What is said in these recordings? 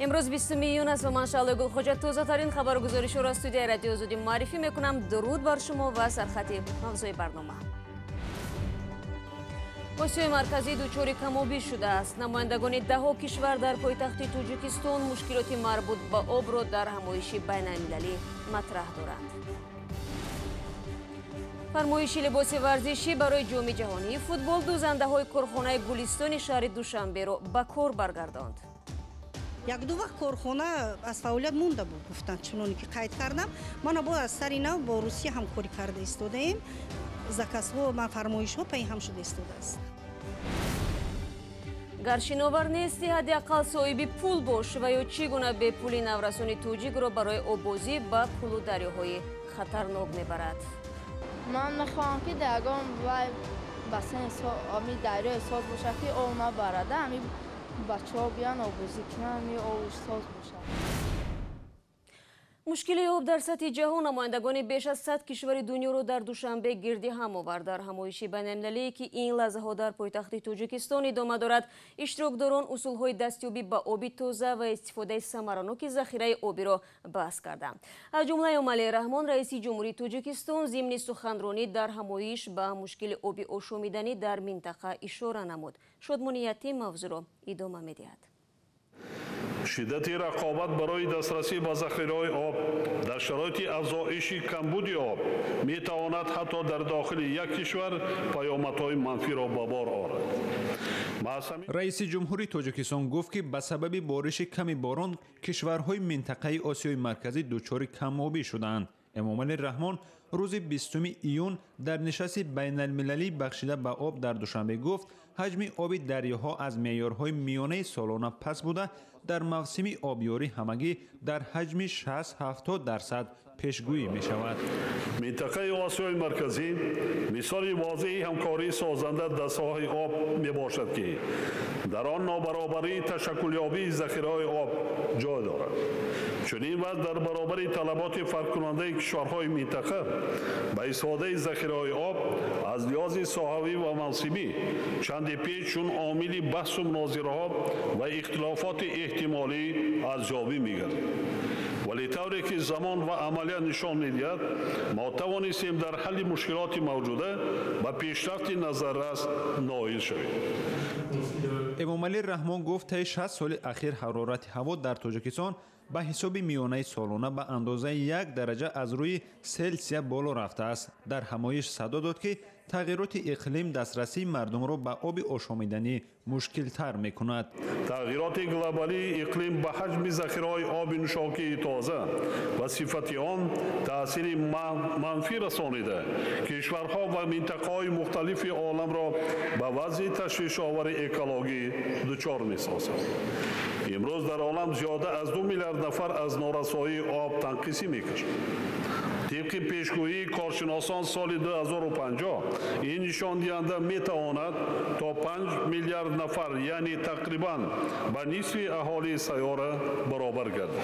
امروز 20 میلیون است و من شعله گلخوجه تازه ترین خبرگزاریش را استودیوی رادیو آزادی معرفی میکنم. درود بر شما و سرخط موضوع برنامه. آسیای مرکزی دچار کم‌آبی شده است. نمایندگان ده‌ها کشور در پایتخت تاجیکستان مشکلات مربوط به آب را در ҳамоиши байналмилалӣ مطرح دارند. فرمایشی لباس ورزشی برای جام جهانی فوتبال دوزنده‌های کارخانه گلستان شهر دوشنبه را به کار برگرداند. یک دو وقت کارخانه از فعالیت مونده بود، گفتن چنانی که قید کردم. ما با از سری نو با روسیه همکاری کرده ایستادیم. زکاس‌ها و فرمایش‌ها پیهم شده ایستاده است. گر шиновар нести ҳадиақал соҳиби пул бош ва ё чӣ гуна бепулӣ наврасони тоҷикро барои оббозӣ ба пулу дарёҳои хатарнок мебарад. ман мехоҳам ки дагон вай ба сани оми дарёи соз бошад ки об набарада ами бачаҳо биён оббозӣ кунанд ё обш соз бошад. мушкили об дар сатҳи ҷаҳон намояндагони беш аз 100 кишвари дунёро дар душанбе гирди ҳам овард. дар ҳамоиши байналмилалие ки ин лаҳзаҳо дар пойтахти тоҷикистон идома дорад, иштирокдорон усулҳои дастёбӣ ба оби тоза ва истифодаи самараноки захираи обиро баҳс карданд. аз ҷумла эмомалии раҳмон раиси ҷумҳурии тоҷикистон зимни суханронӣ дар ҳамоиш ба мушкили оби ошомиданӣ дар минтақа ишора намуд. шодмони ятим мавзӯъро идома медиҳад. шиддати рақобат барои дастрасӣ ба захираҳои об дар шароити афзоиши камбуди об метавонад ҳатто дар дохили як кишвар паёмадҳои манфиро ба бор орад. раиси ҷумҳурии тоҷикистон гуфт ки ба сабаби бориши ками борон кишварҳои минтақаи осиёи марказӣ дучори камобӣ шуданд. эмомалии раҳмон рӯзи 20 июн дар нишасти байналмилалӣ бахшида ба об дар душанбе гуфт ҳаҷми оби дарёҳо аз меъёрҳои миёнаи солона пас буда дар мавсими обёрӣ ҳамагӣ дар ҳаҷми 60-70% пешгӯӣ мешавад. минтақаи осиёи марказӣ мисоли возеҳи ҳамкории созанда дар соҳаи об мебошад ки дар он нобаробарии ташаккулёбии захираҳои об ҷой дорад. чунин вақт дар баробари талаботи фарқкунандаи кишварҳои минтақа ба истифодаи захираҳои об аз лиҳози соҳавӣ ва мавсимӣ чанде пеш чун омили баҳсу мунозираҳо ва ихтилофоти эҳтимолӣ арзёбӣ мегардад. вале тавре ки замон ва амалият нишон медиҳад, мо тавонистем дар ҳалли мушкилоти мавҷуда ба пешрафти назаррас ноил шавем. эмомалии раҳмон гуфт таи 60 соли ахир ҳарорати ҳаво дар тоҷикистон ба ҳисоби миёнаи солона ба андозаи 1 дараҷа аз рӯи селсия боло рафтааст. дар ҳамоиш садо дод ки тағйироти иқлим дастрасии мардумро ба оби ошомиданӣ мушкилтар мекунад. тағйироти глобалии иқлим ба ҳаҷми захираҳои оби нӯшокии тоза ва сифати он таъсири манфӣ расонида кишварҳо ва минтақаҳои мухталифи оламро ба вазъи ташвишовари экологӣ дучор месозад. имрӯз дар олам зиёда аз 2 миллиард нафар аз норасоии об танқисӣ мекашанд. طبق پیشگویی کارشناسان سال 2050 این نشان دهنده میتواند تا 5 میلیارد نفر یعنی تقریبا به نصف اهالی سیاره برابر گردد.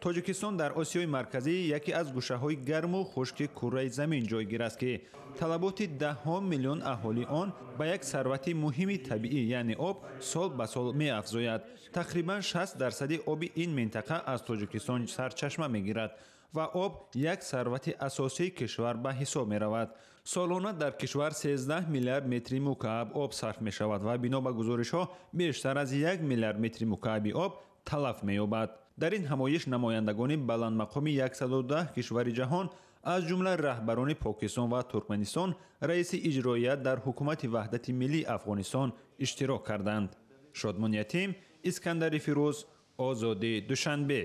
тоҷикистон дар осиёи марказӣ яке аз гӯшаҳои гарму хушки курраи замин ҷойгир аст ки талаботи даҳҳо миллион аҳолии он ба як сарвати муҳими табиӣ яъне об сол ба сол меафзояд. тақрибан 60% оби ин минтақа аз тоҷикистон сарчашма мегирад ва об як сарвати асосии кишвар ба ҳисоб меравад. солона дар кишвар 13 миллиард метри мукааб об сарф мешавад ва бино ба гузоришҳо бештар аз 1 миллиард метри мукааби об талаф меёбад. дар ин ҳамоиш намояндагони баландмақоми 110 кишвари ҷаҳон аз ҷумла раҳбарони покистон ва туркманистон, раиси иҷроия дар ҳукумати ваҳдати миллии афғонистон иштирок карданд. шодмон ятим, искандари фирӯз, озодӣ, душанбе.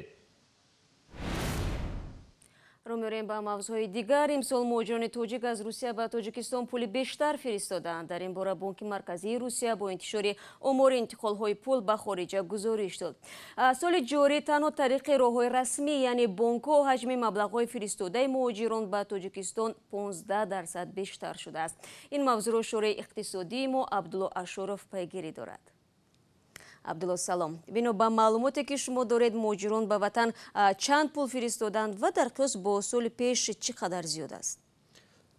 رو می‌ریم با موضوع دیگر. امسال مهاجران تاجیک از روسیه به تاجیکستان پول بیشتر فرستادند. در این باره بانک مرکزی روسیه با انتشار آمار انتقال‌های پول به خارج گزارش داد. سال جاری تنها طریق راه‌های رسمی یعنی بانک‌ها حجم مبلغ‌های فرستاده مهاجران به تاجیکستان 15% بیشتر شده است. این موضوع را شورای اقتصادی ما عبدالله اشرف پیگیری دارد. عبدالله سلام. بینو با معلوماتی که شما دارید مهاجران به وطن چند پول فرستادند و در قیاس با سال پیش چقدر زیاد است؟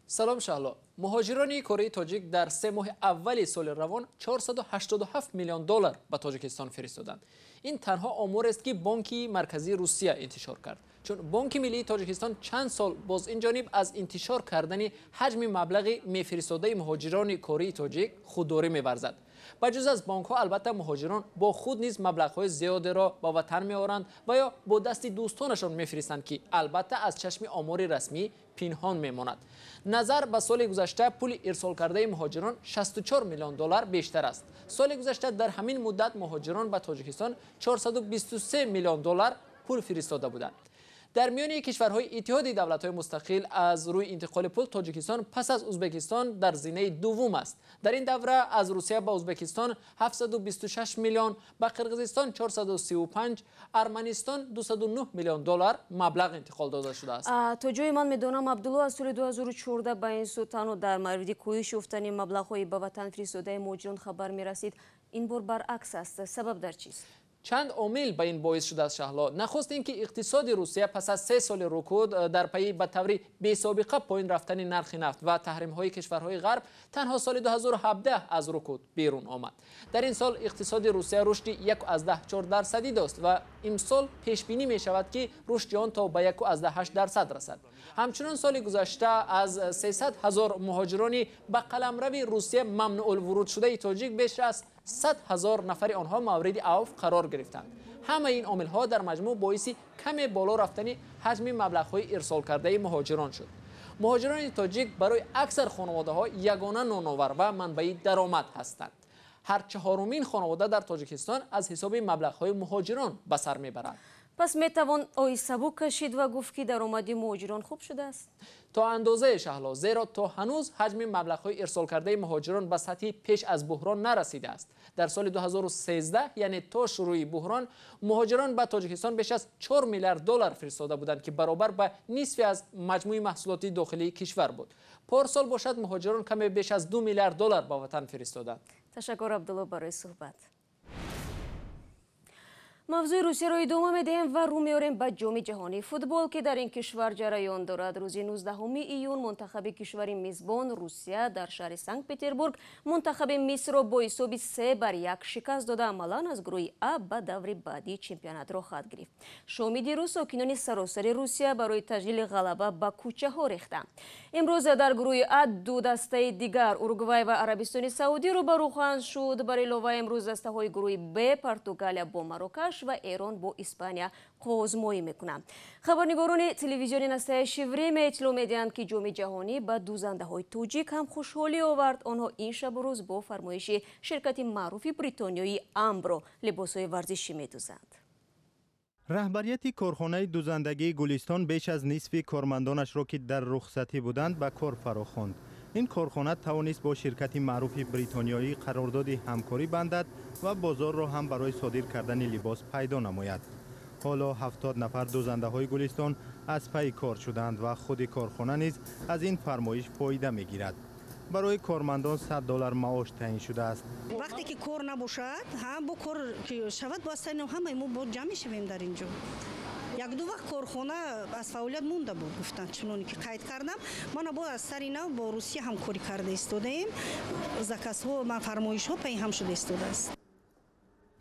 سلام شهلا. مهاجرانی کره تاجیک در 3 ماه اول سال روان 487 میلیون دلار به تاجیکستان فرستادند. این تنها آمار است که بانک مرکزی روسیه انتشار کرد. چون بانک ملی تاجیکستان چند سال باز این جانب از انتشار کردن حجم مبلغ میفرستاده مهاجران کره تاجیک خودداری می‌ورزد. بجز از بانک ها البته مهاجران با خود نیز مبلغ های زیادی را با وطن می‌آورند و یا با دست دوستانشان می‌فرستند که البته از چشم آمار رسمی پنهان میماند. نظر به سال گذشته پول ارسال کرده مهاجران 64 میلیون دلار بیشتر است. سال گذشته در همین مدت مهاجران به تاجیکستان 423 میلیون دلار پول فرستاده بودند. در میان کشورهای اتحاد دولت‌های مستقل از روی انتقال پول تاجیکستان پس از ازبکستان در زینه دوم است. در این دوره از روسیه به ازبکستان 726 میلیون، به قرغیزستان 435، ارمنستان 209 میلیون دلار مبلغ انتقال داده شده است. تا جای من میدونم عبدالله از سال 2014 به این سو تنها در مورد کاهش یافتن مبلغ‌های به وطن فرستاده مهاجران خبر می‌رسید. این بار برعکس است. سبب در چیست؟ چند عامل به این باعث شده است شهلا. نخست اینکه اقتصاد روسیه پس از 3 سال رکود در پی به طوری بی‌سابقه پایین رفتن نرخ نفت و تحریم‌های کشورهای غرب تنها سال 2017 از رکود بیرون آمد. در این سال اقتصاد روسیه رشد 1.4% داشت و امسال پیش بینی می شود که رشد آن تا به 1.8% رسد. همچنان سال گذشته از 300,000 مهاجرانی به قلمرو روسیه ممنوع الورود شده تاجیک بیش از 100,000 نفر آنها مورد عفو قرار گرفتند. همه این عامل‌ها در مجموع باعث کم بالا رفتن حجم مبلغ‌های ارسال کرده مهاجران شد. مهاجران تاجیک برای اکثر خانواده‌ها یگانه نانآور و منبع درآمد هستند. هر چهارمین خانواده در تاجیکستان از حساب مبلغ‌های مهاجران به سر می‌برد. پس میتوان آی سبک کشید و گفت که درآمد مهاجران خوب شده است؟ تا اندازه شهلا، زیرا تا هنوز حجم مبلغ‌های ارسال کرده مهاجران به سطحی پیش از بحران نرسیده است. در سال 2013 یعنی تا شروع بحران مهاجران به تاجیکستان بیش از 4 میلیارد دلار فرستاده بودند که برابر به نصف از مجموع محصولات داخلی کشور بود. پارسال باشد مهاجران کم بیش از 2 میلیارد دلار به وطن فرستادند. تشکر عبدالله برای صحبت. موضوع روسیه را ادامه میدهیم و رو میاریم به جام جهانی فوتبال که در این کشور جریان دارد. روز 19 ایون منتخب کشور میزبان روسیه در شهر سنت پتربورگ منتخب مصر را با حساب 3-1 شکست داده عملا از گروه ا به دور بعدی چمپیونات را خواهد گرفت. شام دیروز ساکنان سراسر روسیه برای تجلیل غلبه به کوچه ها ریختند. امروز در گروه ا دو دسته دیگر اروگوئه و عربستان سعودی روبرو خواهند شد. بر علاوه امروز دسته های گروه ب پرتغال با مراکش و ایران با اسپانیا آزمایی میکنند. خبرنگاران تلویزیون نسته شیوریم اطلاع میدهند که جام جهانی به دوزنده‌های توجیک هم خوشحالی آورد. آنها این شب و روز با فرمایش شرکت معروف بریتانیایی امبرو لباس‌های ورزشی میدوزند. رهبریت کارخانه دوزندگی گلستان بیش از نصف کارمندانش را که در رخصتی بودند به کار فراخواند. این کارخانه توانست با شرکت معروف بریتانیایی قرارداد همکاری بندد و بازار را هم برای صادر کردن لباس پیدا نماید. حالا 70 نفر دوزنده‌های گلستان از پی کار شدند و خود کارخانه نیز از این فرمایش فایده می‌گیرد. برای کارمندان $100 معاش تعیین شده است. وقتی که کار نباشد هم با کار که شود واسه همه ما با جمع شویم در اینجا. یک دو وقت کارخانه از فعالیت مونده بود گفتن چنانی که قید کردم. من با از سر اینا با روسیه همکاری کرده استودیم. زکات ها و فرمایش ها پی هم شده استوده است.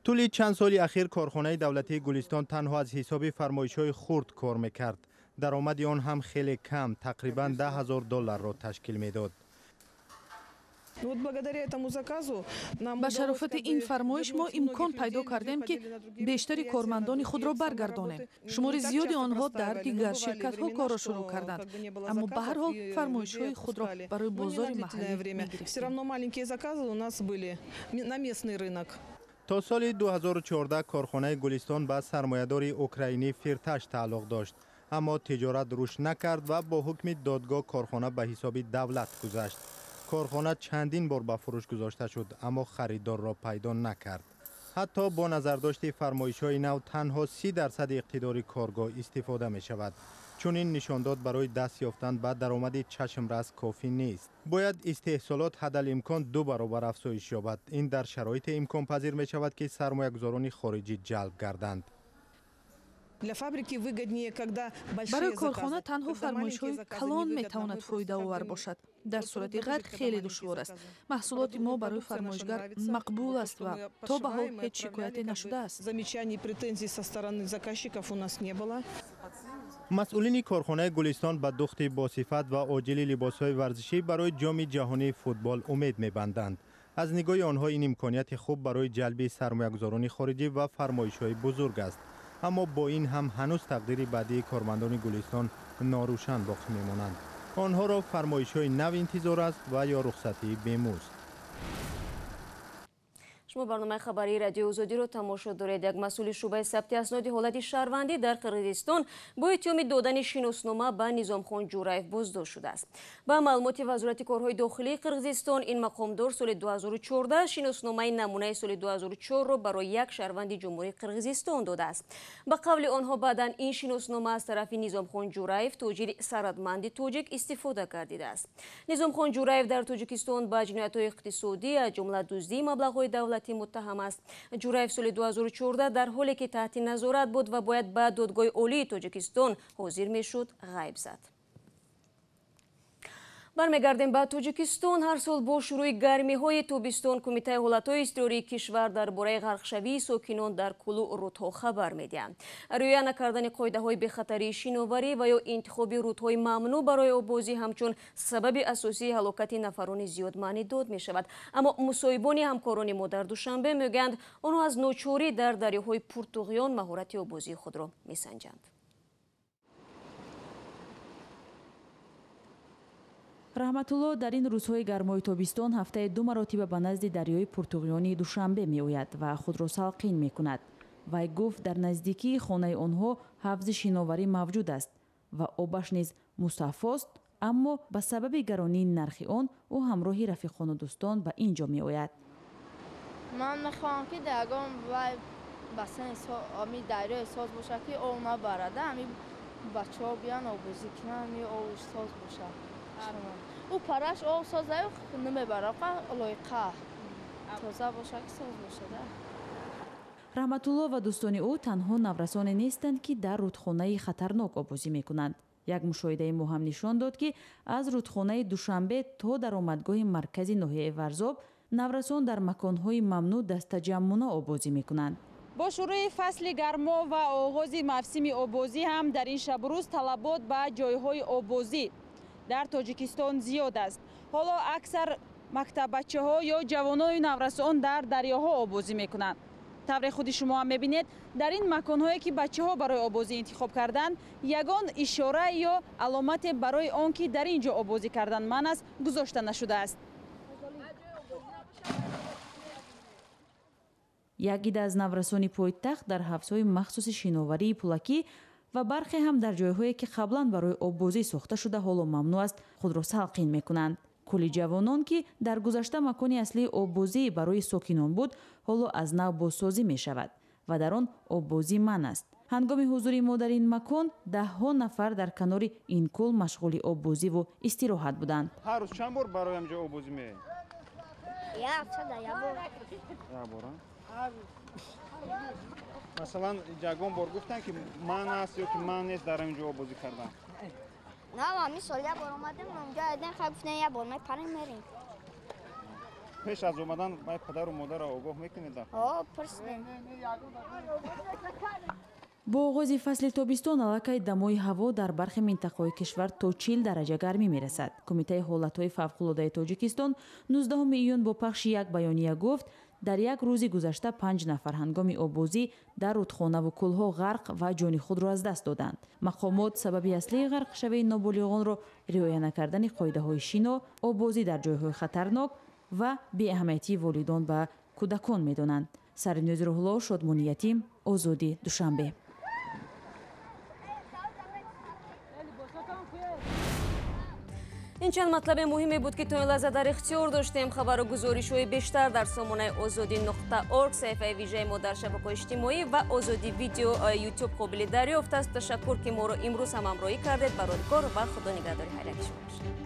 طول چند سال اخیر کارخانه دولتی گلستان تنها از حساب فرمایش‌های خرد کار می‌کرد. درآمد آن هم خیلی کم، تقریباً $10,000 را تشکیل می‌داد. با شرافت این فرمایش ما امکان پیدا کردیم که بیشتر کارمندان خود را برگردانیم. شمار زیادی آنها در دیگر شرکت ها کار را شروع کردند، اما به هر حال فرمایش های خود را برای بازار محلی می‌گرفتیم. تا سال 2014 کارخانه گلستان به سرمایه‌دار اوکراینی فرتش تعلق داشت، اما تجارت رشد نکرد و با حکم دادگاه کارخانه به حساب دولت گذشت. کارخانه چندین بار به فروش گذاشته شد اما خریدار را پیدا نکرد. حتی با نظرداشت فرمایش‌های نو تنها 30% اقتدار کارگاه استفاده می شود. چون این نشانداد برای دست یافتن به درآمد چشم‌رس کافی نیست. باید استحصالات حدالامکان 2 برابر افزایش یابد. این در شرایط امکان پذیر می شود که سرمایه‌گذاران خارجی جلب گردند. برای کارخانه تنها فرمایش‌های کلان میتواند فایده‌آور باشد. در صورت غیر خیلی دشوار است. محصولات ما برای فرمایشگر مقبول است و تا به حال هیچ شکایتی نشده است. مسئولین کارخانه گلستان به دخت باصفت و عاجل لباس‌های ورزشی برای جام جهانی فوتبال امید می‌بندند. از نگاه آنها این امکانیت خوب برای جلب سرمایه‌گذاران خارجی و فرمایش‌های بزرگ است. اما با این هم هنوز تقدیر بعدی کارمندان گلستان ناروشن باقی می‌مانند. آنها را فرمایش‌های نو انتظار است و یا رخصتی بی‌مزد. شما برنامه خبری رادیو آزادی رو تماشا دارید. یک مسئول شعبه ثبت اسناد حالت شهروندی در قرغیزستان با اتهام دادن شیناسنامه به نизомхон Ҷӯраев بازداشت شده است. با معلومات وزارت کارهای داخلی قرغیزستان، این مقامدار سال 2014 شیناسنامه نمونه سال 2004 را برای یک شهروند جمهوری قرغیزستان داده است. به قول آنها بعداً این شیناسنامه از طرف نизомхон Ҷӯраев تاجر ثروتمند تاجیک استفاده گردیده است. نизомхон Ҷӯраев در تاجیکستان با جنایت‌های اقتصادی از جمله دزدی مبلغ‌های دولتی متهم است. Ҷӯраев سال 2014 در حالی که تحت نظارت بود و باید به دادگاه عالی تاجیکستان حاضر میشد غیب زد. برمیگردیم به تاجیکستان. هر سال با شروع گرمی های تابستان کمیته حالتهای اضطراری کشور درباره غرقشوی ساکنان در کلو رودها خبر میدهند. رعایت نکردن قاعده های بخطری شناوری و یا انتخاب رودهای ممنوع برای آبازی همچون سبب اساسی هلاکت نفران زیاد معنی داد می شود. اما مصاحبان همکاران ما در دوشنبه میگویند آنها از ناچاری در دریاهای پرتقیان مهارت آبازی خود را میسنجند. раҳматулло дар ин рӯзҳои гармои тобистон ҳафтаи 2 маротиба ба назди дарёи пуртуғиёни душанбе меояд ва худро салқин мекунад. вай гуфт дар наздикии хонаи онҳо ҳавзи шиноварӣ мавҷуд аст ва обаш низ мусаффост, аммо ба сабаби гаронии нархи он ӯ ҳамроҳи рафиқону дӯстон ба ин ҷо меояд. ман мехоҳам ки дагон вай ба ами дарёи соз бошад ки об набарада ами бачаҳо биён обозӣ кунанд ё обш соз бошад. او پرش آب سازه نمیبره لایقه تازه باشه که ساز باشه. раҳматулло ва дӯстони ӯ танҳо наврасоне нестанд ки дар рудхонаи хатарнок обозӣ мекунанд. як мушоҳидаи мо ҳам нишон дод ки аз рудхонаи душанбе то даромадгоҳи маркази ноҳияи варзоб наврасон дар маконҳои мамнӯъ дастаҷаммона обозӣ мекунанд. با شروع فصل گرما و آغاز موسم آبازی هم در این شب روز طلبات به جایهای آبازی در تاجیکستان زیاد است. حالا اکثر مکتب بچه‌ها یا جوانان نورسان در دریاها آبازی میکنند. طور خود شما هم میبینید در این مکانهایی که بچه‌ها برای آبازی انتخاب کردند یگان اشاره یا علامت برای آن که در اینجا آبازی کردن من است گذاشته نشده است. یک عده از نورسانی پایتخت در حفظهای مخصوص شیناوری پولکی و برخی هم در جایهایی که قبلا برای آبازی ساخته شده حالا ممنوع است خود را سلقین میکنند. کلی جوانان که در گذشته مکانی اصلی آبازی برای ساکنان بود حالا از نو بازسازی می شود و در آن آبازی من است. هنگام حضور ما در این مکان 10 نفر در کنار این کل مشغول آبازی و استراحت بودند. هر روز چند بار برای اینجا آبازی می؟ یک بار. مثلا جاگون بار گفتن که من است یا که من نیست در اینجا آبازی کردن. نه ما مثال یک بار اومدیم اونجا دیدن خب گفتن یک بار ما پریم میریم. پیش از اومدن باید پدر و مادر را آگاه میکنید. پرسیدیم. با آغاز فصل تابستان علاقه دمای هوا در برخی منطقه‌های کشور تا 40 درجه گرمی میرسد. کمیته حالت‌های فوق‌العاده تاجیکستان 19 ایون با پخش یک بیانیه گفت در یک روزی گذشته 5 نفر هنگام آبازی در رودخانه و کلها غرق و جان خود را از دست دادند. مقامات سبب اصلی غرق شوی نابالغان را رعایت نکردن قاعده‌های شنا، آبازی در جایهای خطرناک و بی‌اهمیتی والدان به کودکان می‌دانند. سرنیاز روح‌الله شادمانی یتیم، آزادی، دوشنبه. این چند مطلب مهمی بود که تا این لحظه در اختیار داشتیم. خبر و گزارش‌های بیشتر در سامانه azadi.org، صفحه ویژه ما در شبکه‌های اجتماعی و آزادی ویدیو یوتیوب قابل دریافت است. تشکر که ما را امروز هم همراهی کردید. برای کار و خدا نگهداری. خیر شما باشید.